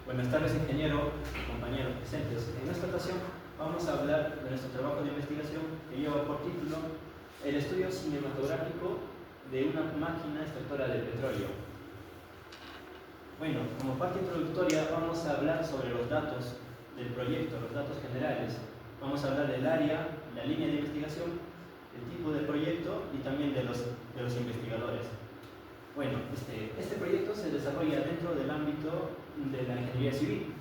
Buenas tardes, ingeniero, compañeros presentes. En esta ocasión vamos a hablar de nuestro trabajo de investigación que lleva por título el estudio cinematográfico de una máquina extractora de petróleo. Bueno, como parte introductoria vamos a hablar sobre los datos del proyecto, los datos generales. Vamos a hablar del área, la línea de investigación, el tipo de proyecto y también de los investigadores. Bueno, este proyecto se desarrolla dentro del ámbito de la ingeniería civil,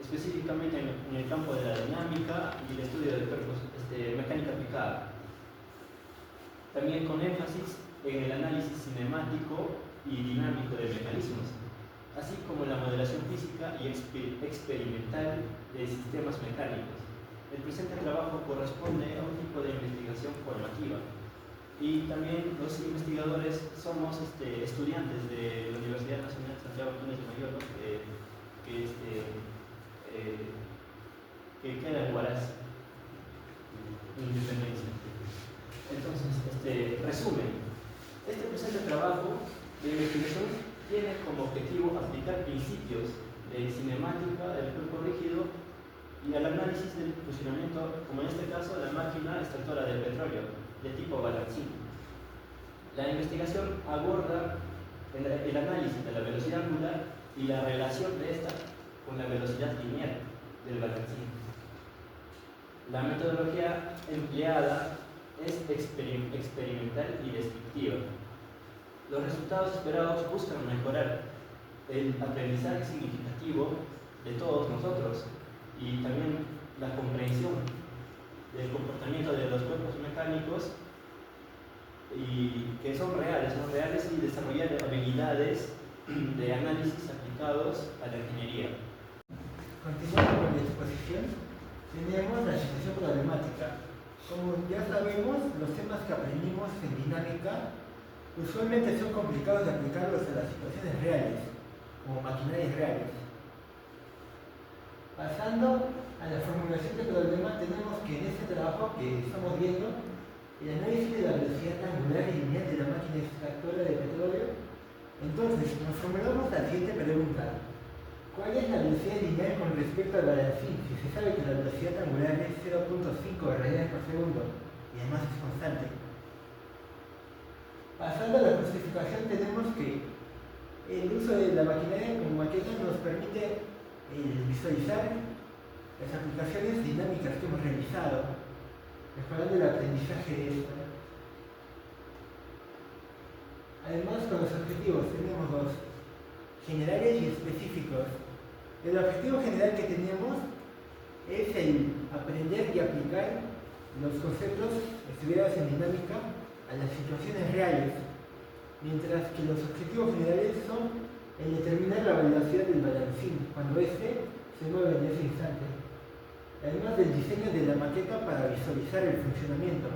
específicamente en el campo de la dinámica y el estudio de cuerpos, mecánica aplicada. También con énfasis en el análisis cinemático y dinámico de mecanismos, así como la modelación física y experimental de sistemas mecánicos. El presente trabajo corresponde a un tipo de investigación formativa. Y también los investigadores somos estudiantes de la Universidad Nacional Santiago Antúnez de Mayor, que queda en Huaraz, en Independencia. Entonces, resumen, este presente trabajo de investigación tiene como objetivo aplicar principios de cinemática del cuerpo rígido y al análisis del funcionamiento, como en este caso, la máquina extractora de petróleo de tipo balancín. La investigación aborda el análisis de la velocidad angular y la relación de esta con la velocidad lineal del balancín. La metodología empleada es experimental y descriptiva. Los resultados esperados buscan mejorar el aprendizaje significativo de todos nosotros y también la comprensión del comportamiento de los cuerpos mecánicos y que son reales y desarrollar habilidades de análisis aplicados a la ingeniería. Continuando con la exposición, tenemos la situación problemática. Como ya sabemos, los temas que aprendimos en dinámica usualmente son complicados de aplicarlos a las situaciones reales, como maquinarias reales. Pasando a la formulación del problema, tenemos que en este trabajo que estamos viendo, el análisis de la velocidad angular y lineal de la máquina extractora de petróleo, entonces nos formulamos la siguiente pregunta: ¿cuál es la velocidad lineal con respecto al balancín si se sabe que la velocidad angular es 0.5 radianes por segundo y además es constante? Pasando a la justificación, tenemos que el uso de la maquinaria como maqueta nos permite visualizar las aplicaciones dinámicas que hemos realizado, mejorando el aprendizaje de esto. Además, con los objetivos tenemos dos: generales y específicos. El objetivo general que tenemos es el aprender y aplicar los conceptos estudiados en dinámica a las situaciones reales, mientras que los objetivos generales son el determinar la velocidad del balancín cuando éste se mueve en ese instante, además del diseño de la maqueta para visualizar el funcionamiento.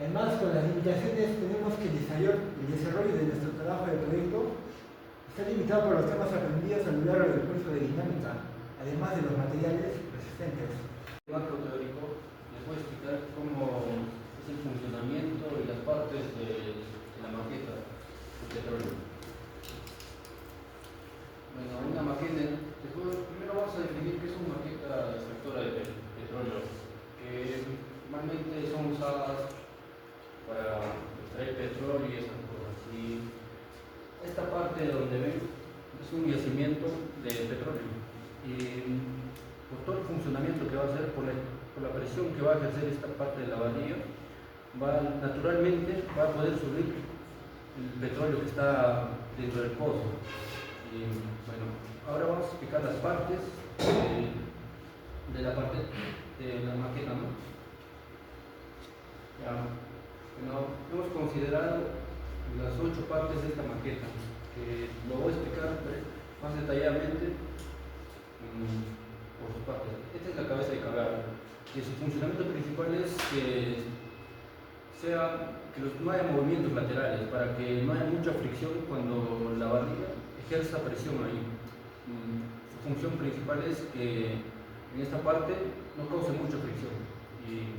Además, con las limitaciones tenemos que el desarrollo de nuestro trabajo de proyecto está limitado por los temas aprendidos a lo largo del curso de dinámica, además de los materiales resistentes. En el marco teórico les voy a explicar cómo es el funcionamiento y las partes de la maqueta de petróleo. Bueno, una maqueta, primero vamos a definir qué es una maqueta extractora de petróleo, que normalmente son usadas para extraer petróleo y esas cosas. Y esta parte donde ven es un yacimiento de petróleo. Y por todo el funcionamiento que va a hacer, por la presión que va a ejercer esta parte de la bahía, naturalmente va a poder subir el petróleo que está dentro del pozo. Y bueno, ahora vamos a explicar las partes de la parte de la maqueta, ¿no? Ya, bueno, hemos considerado las 8 partes de esta maqueta, que lo voy a explicar más detalladamente por sus partes. Esta es la cabeza de carga, y su funcionamiento principal es que no haya movimientos laterales, para que no haya mucha fricción cuando la barriga ejerza presión ahí. Su función principal es que en esta parte no cause mucha fricción. Y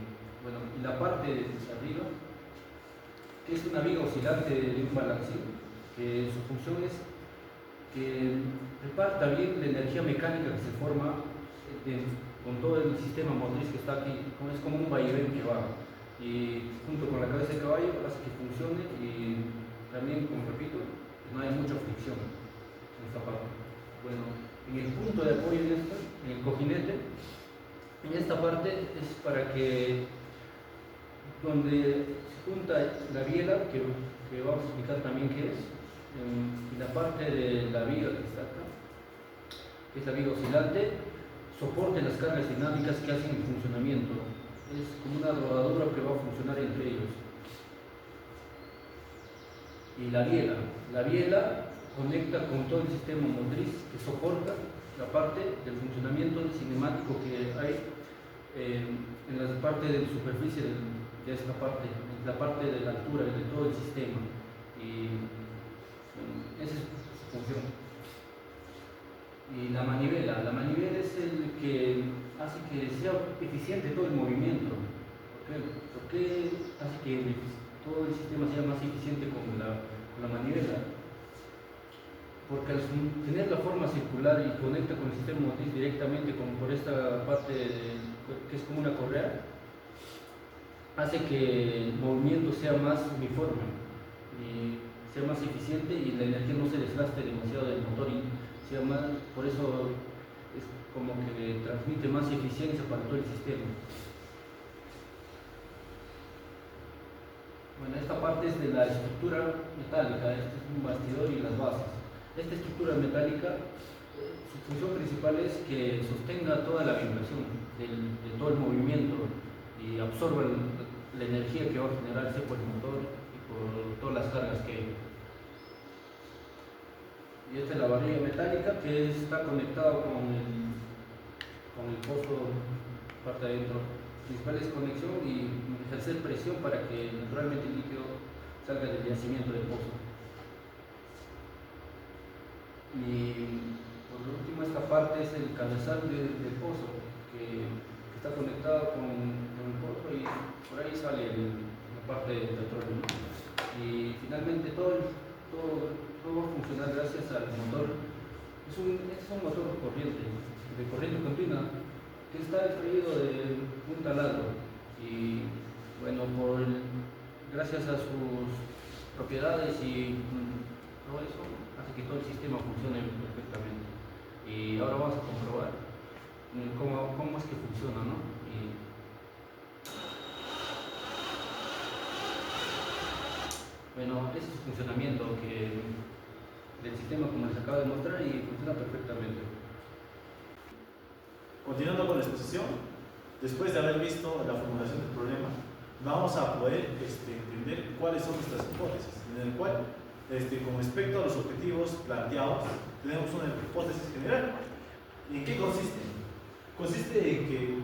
bueno, y la parte de arriba, que es una viga oscilante de un balancín, que su función es que reparta bien la energía mecánica que se forma con todo el sistema motriz que está aquí. Es como un vaivén que va, y junto con la cabeza de caballo hace que funcione, y también, como repito, no hay mucha fricción en esta parte. Bueno, en el punto de apoyo en el cojinete, en esta parte es para que donde se junta la biela, que vamos a explicar también qué es, y la parte de la viga que está acá, que es la viga oscilante, soporte las cargas dinámicas que hacen el funcionamiento. Es como una rodadura que va a funcionar entre ellos. Y la biela conecta con todo el sistema motriz que soporta la parte del funcionamiento cinemático que hay en la parte de la superficie de esta parte, en la parte de la altura de todo el sistema. Y bueno, esa es su función. Y la manivela es el que hace que sea eficiente todo el movimiento. ¿Por qué hace que todo el sistema sea más eficiente con la manivela? Porque al tener la forma circular y conecta con el sistema motriz directamente por esta parte que es como una correa, hace que el movimiento sea más uniforme y sea más eficiente, y la energía no se desgaste demasiado del motor, y sea más, por eso es como que transmite más eficiencia para todo el sistema. Bueno, esta parte es de la estructura metálica. Este es un bastidor y las bases. Esta estructura metálica, su función principal es que sostenga toda la vibración de todo el movimiento y absorba la energía que va a generarse por el motor y por todas las cargas que hay. Y esta es la varilla metálica, que está conectada con el pozo parte adentro. La principal es conexión y ejercer presión para que naturalmente el líquido salga del yacimiento del pozo. Y por último, esta parte es el cabezal del pozo, que está conectado con el pozo, y por ahí sale la parte del petróleo, ¿no? Y finalmente todo va a funcionar gracias al motor. Este es un motor de corriente continua, que está extraído de un taladro, y bueno, gracias a sus propiedades y todo eso, hace que todo el sistema funcione perfectamente. Y ahora vamos a comprobar cómo es que funciona, ¿no? Bueno, ese es el funcionamiento del sistema, como les acabo de mostrar, y funciona perfectamente. Continuando con la exposición, después de haber visto la formulación del problema, vamos a poder entender cuáles son nuestras hipótesis, en el cual, con respecto a los objetivos planteados, tenemos una hipótesis general. ¿Y en qué consiste? Consiste en que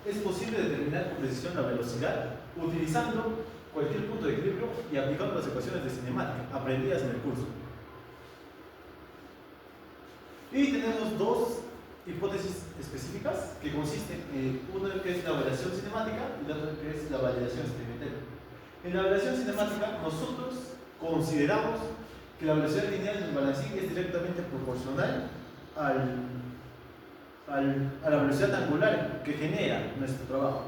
es posible determinar con precisión la velocidad utilizando cualquier punto de equilibrio y aplicando las ecuaciones de cinemática aprendidas en el curso. Y tenemos dos hipótesis específicas que consisten en una que es la variación cinemática y la otra que es la validación experimental. En la variación cinemática nosotros consideramos que la velocidad lineal del balancín es directamente proporcional a la velocidad angular que genera nuestro trabajo.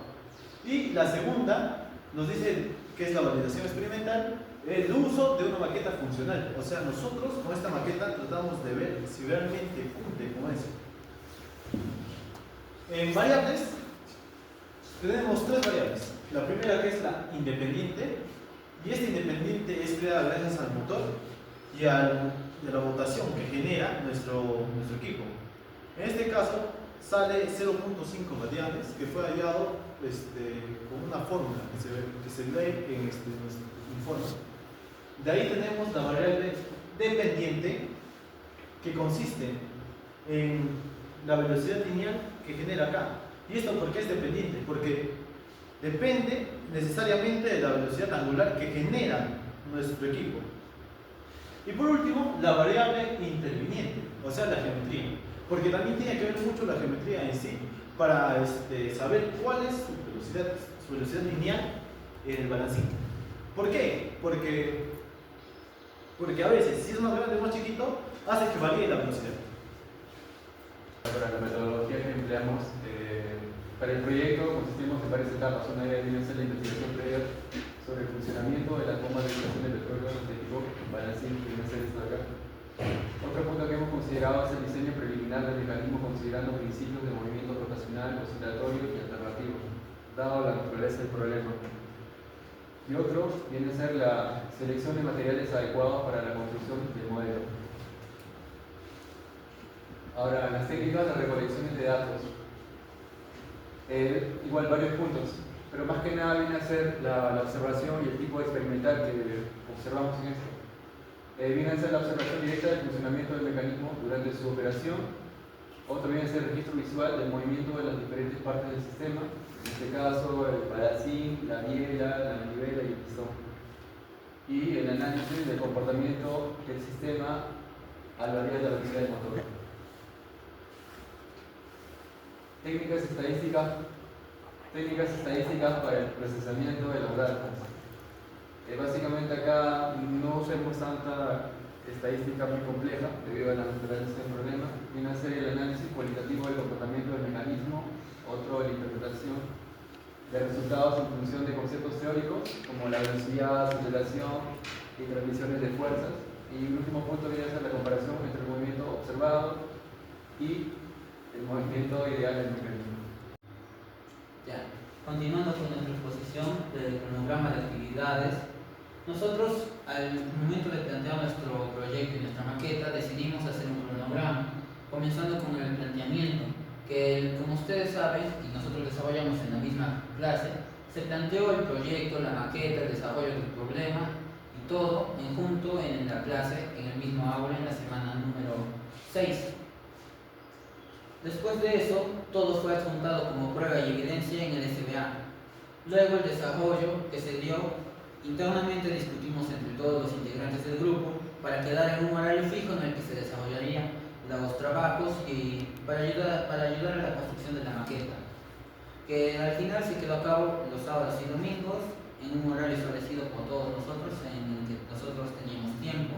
Y la segunda nos dice que es la validación experimental, el uso de una maqueta funcional. O sea, nosotros con esta maqueta tratamos de ver si realmente cumple con eso. En variables tenemos tres variables. La primera, que es la independiente, y esta independiente es creada gracias al motor y a la rotación que genera nuestro equipo. En este caso sale 0.5 radianes, que fue hallado con una fórmula que se lee en nuestro informe. De ahí tenemos la variable dependiente, que consiste en la velocidad lineal que genera acá. ¿Y esto por qué es dependiente? Porque depende necesariamente de la velocidad angular que genera nuestro equipo. Y por último, la variable interviniente, o sea, la geometría. Porque también tiene que ver mucho la geometría en sí para saber cuál es su velocidad lineal en el balancín. ¿Por qué? Porque Porque a veces, si es más grande o más chiquito, hace que varíe la velocidad. Para la metodología que empleamos, para el proyecto consistimos en varias etapas. Una de ellas es la investigación previa sobre el funcionamiento de la toma de extracción de petróleo sintético para así ser esto de acá. Otro punto que hemos considerado es el diseño preliminar del mecanismo considerando principios de movimiento rotacional, oscilatorio y alternativo, dado la naturaleza del problema. Y otro viene a ser la selección de materiales adecuados para la construcción del modelo. Ahora, las técnicas de recolección de datos. Igual varios puntos, pero más que nada viene a ser la observación y el tipo experimental que observamos en esto. Viene a ser la observación directa del funcionamiento del mecanismo durante su operación. Otro viene a ser el registro visual del movimiento de las diferentes partes del sistema, en este caso el palacín, la biela, la manivela y el pistón. Y el análisis del comportamiento del sistema al variar la velocidad del motor. Técnicas estadísticas para el procesamiento de los datos. Básicamente acá no usamos tanta estadística muy compleja debido a la naturaleza del problema. Viene a ser el análisis cualitativo del comportamiento del mecanismo, otro la interpretación de resultados en función de conceptos teóricos como la velocidad, aceleración y transmisiones de fuerzas. Y el último punto viene a ser la comparación entre el movimiento observado y el movimiento ideal del mecanismo. Ya, continuando con nuestra exposición del cronograma de actividades, nosotros al momento de plantear nuestro proyecto y nuestra maqueta decidimos hacer un cronograma, comenzando con el planteamiento, que como ustedes saben y nosotros desarrollamos en la misma clase, se planteó el proyecto, la maqueta, el desarrollo del problema y todo en junto en la clase, en el mismo aula, en la semana número 6. Después de eso, todo fue adjuntado como prueba y evidencia en el SBA. Luego el desarrollo que se dio, internamente discutimos entre todos los integrantes del grupo para quedar en un horario fijo en el que se desarrollarían los trabajos y para ayudar a la construcción de la maqueta, que al final se quedó a cabo los sábados y domingos en un horario establecido por todos nosotros en el que nosotros teníamos tiempo,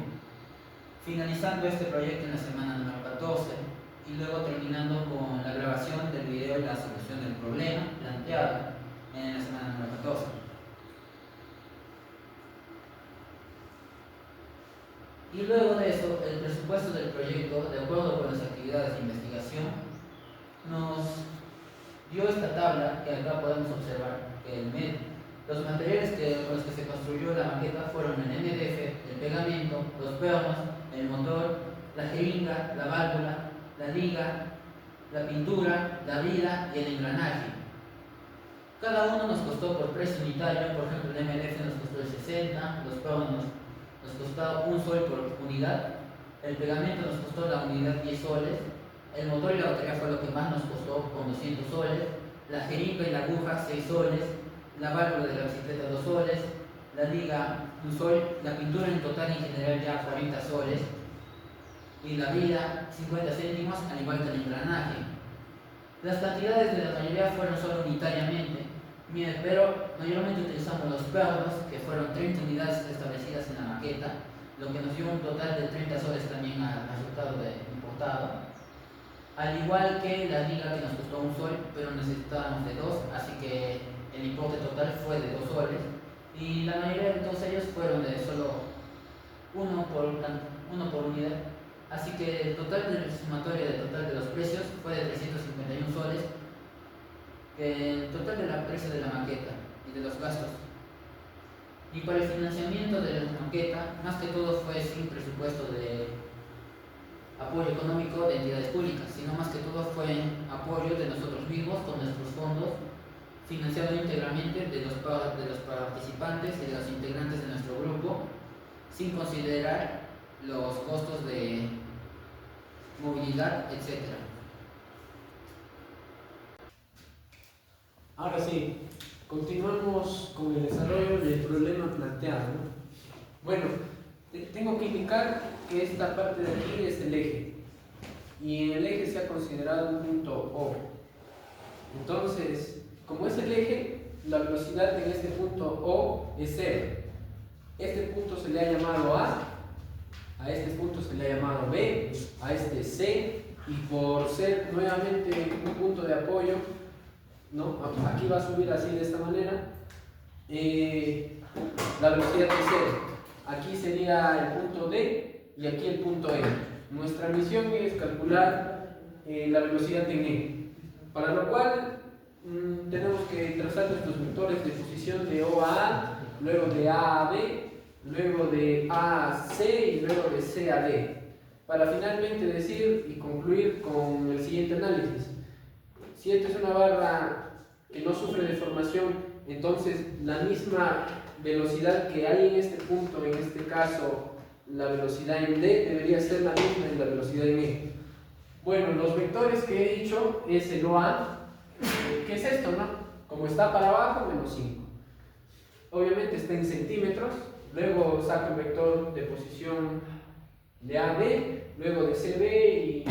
finalizando este proyecto en la semana número 14 y luego terminando con la grabación del video y la solución del problema planteado en la semana número 14. Y luego de eso, el presupuesto del proyecto, de acuerdo con las actividades de investigación, nos dio esta tabla que acá podemos observar. Que los materiales con los que se construyó la maqueta fueron el MDF, el pegamento, los pernos, el motor, la jeringa, la válvula, la liga, la pintura, la brida y el engranaje. Cada uno nos costó por precio unitario. Por ejemplo, el MDF nos costó el 60, los pernos nos costó 1 sol por unidad, el pegamento nos costó la unidad 10 soles, el motor y la batería fue lo que más nos costó con 200 soles, la jeringa y la aguja 6 soles, la válvula de la bicicleta 2 soles, la liga 1 sol, la pintura en total en general ya 40 soles y la brida 50 céntimos, al igual que el engranaje. Las cantidades de la mayoría fueron solo unitariamente, pero mayormente utilizamos los pernos, que fueron 30 unidades establecidas en la maqueta, lo que nos dio un total de 30 soles también al resultado de importado. Al igual que la liga, que nos costó 1 sol, pero necesitábamos de 2, así que el importe total fue de 2 soles. Y la mayoría de todos ellos fueron de solo 1 por unidad. Así que el total del sumatorio del total de los precios fue de 351 soles, el total del precio de la maqueta y de los gastos. Y para el financiamiento de la maqueta, más que todo fue sin presupuesto de apoyo económico de entidades públicas, sino más que todo fue apoyo de nosotros mismos con nuestros fondos, financiado íntegramente de los participantes y de los integrantes de nuestro grupo, sin considerar los costos de movilidad, etc. Ahora sí, continuamos con el desarrollo del problema planteado, ¿no? Bueno, tengo que indicar que esta parte de aquí es el eje y en el eje se ha considerado un punto O. Entonces, como es el eje, la velocidad en este punto O es 0. Este punto se le ha llamado A a este punto se le ha llamado B, a este C, y por ser nuevamente un punto de apoyo, ¿no? Aquí va a subir así de esta manera, la velocidad es cero. Aquí sería el punto D y aquí el punto E. Nuestra misión es calcular la velocidad en E, para lo cual tenemos que trazar nuestros vectores de posición de O a A, luego de A a B, luego de A a C y luego de C a D, para finalmente decir y concluir con el siguiente análisis. Si esta es una barra que no sufre deformación, entonces la misma velocidad que hay en este punto, en este caso la velocidad en D, debería ser la misma en la velocidad en E. Bueno, los vectores que he dicho es el OA. ¿Qué es esto, no? Como está para abajo, menos 5. Obviamente está en centímetros. Luego saco el vector de posición de AB, luego de CB y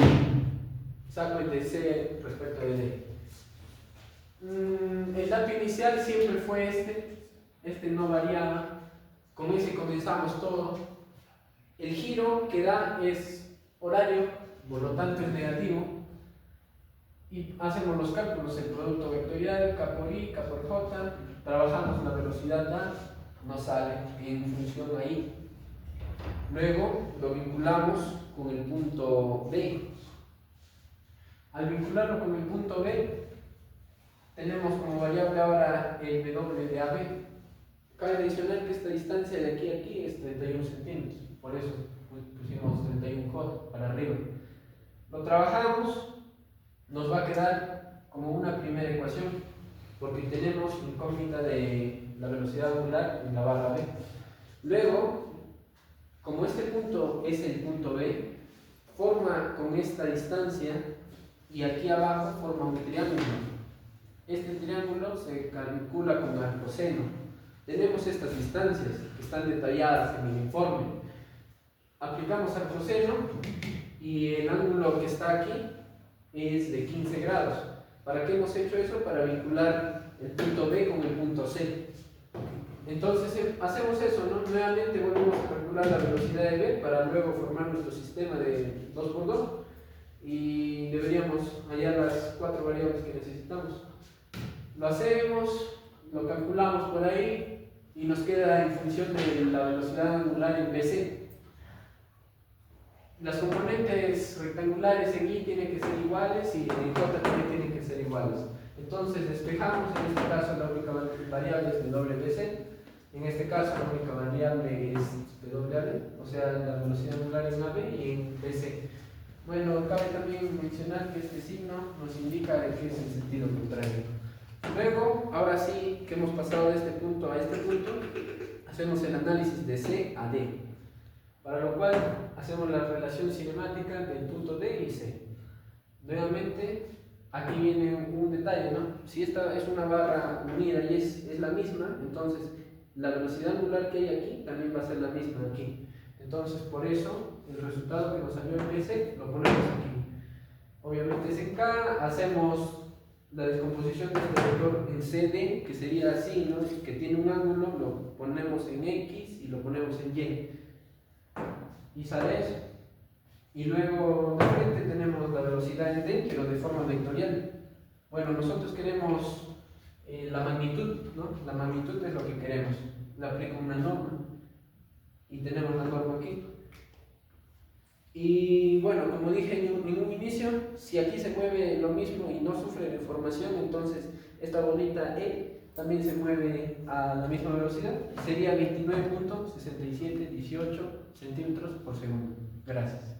saco el de C respecto de D. El dato inicial siempre fue este no variaba, con ese comenzamos todo. El giro que da es horario, por lo tanto es negativo, y hacemos los cálculos, el producto vectorial, K por I, K por J, trabajamos la velocidad A, nos sale en función ahí. Luego lo vinculamos con el punto B. Al vincularlo con el punto B, tenemos como variable ahora el W de AB. Cabe mencionar que esta distancia de aquí a aquí es 31 centímetros, por eso pusimos 31 J para arriba. Lo trabajamos, nos va a quedar como una primera ecuación, porque tenemos incógnita de la velocidad angular en la barra B. Luego, como este punto es el punto B, forma con esta distancia y aquí abajo forma un triángulo. Este triángulo se calcula con arcoseno. Tenemos estas distancias que están detalladas en el informe. Aplicamos arcoseno y el ángulo que está aquí es de 15 grados. ¿Para qué hemos hecho eso? Para vincular el punto B con el punto C. Entonces hacemos eso, ¿no? Nuevamente volvemos a calcular la velocidad de B para luego formar nuestro sistema de 2×2 y deberíamos hallar las 4 variables que necesitamos. Lo hacemos, lo calculamos por ahí y nos queda en función de la velocidad angular en BC. Las componentes rectangulares en I tienen que ser iguales y en J también tienen que ser iguales. Entonces despejamos, en este caso la única variable es WBC, en este caso la única variable es WAB, o sea la velocidad angular en AB y en BC. Bueno, cabe también mencionar que este signo nos indica de que es el sentido contrario. Luego, ahora sí que hemos pasado de este punto a este punto, hacemos el análisis de C a D, para lo cual hacemos la relación cinemática del punto D y C. Nuevamente, aquí viene un detalle, ¿no? Si esta es una barra unida y es la misma, entonces la velocidad angular que hay aquí también va a ser la misma aquí. Entonces, por eso, el resultado que nos salió en BC lo ponemos aquí. Obviamente es en K, hacemos la descomposición de este vector en CD, que sería así, ¿no? Que tiene un ángulo, lo ponemos en X y lo ponemos en Y. Y sale eso. Y luego de frente tenemos la velocidad en D, pero de forma vectorial. Bueno, nosotros queremos la magnitud, ¿no? La magnitud es lo que queremos. Le aplico una norma. Y tenemos la norma aquí. Y bueno, como dije en un inicio, si aquí se mueve lo mismo y no sufre deformación, entonces esta bolita E también se mueve a la misma velocidad. Sería 29.6718 centímetros por segundo. Gracias.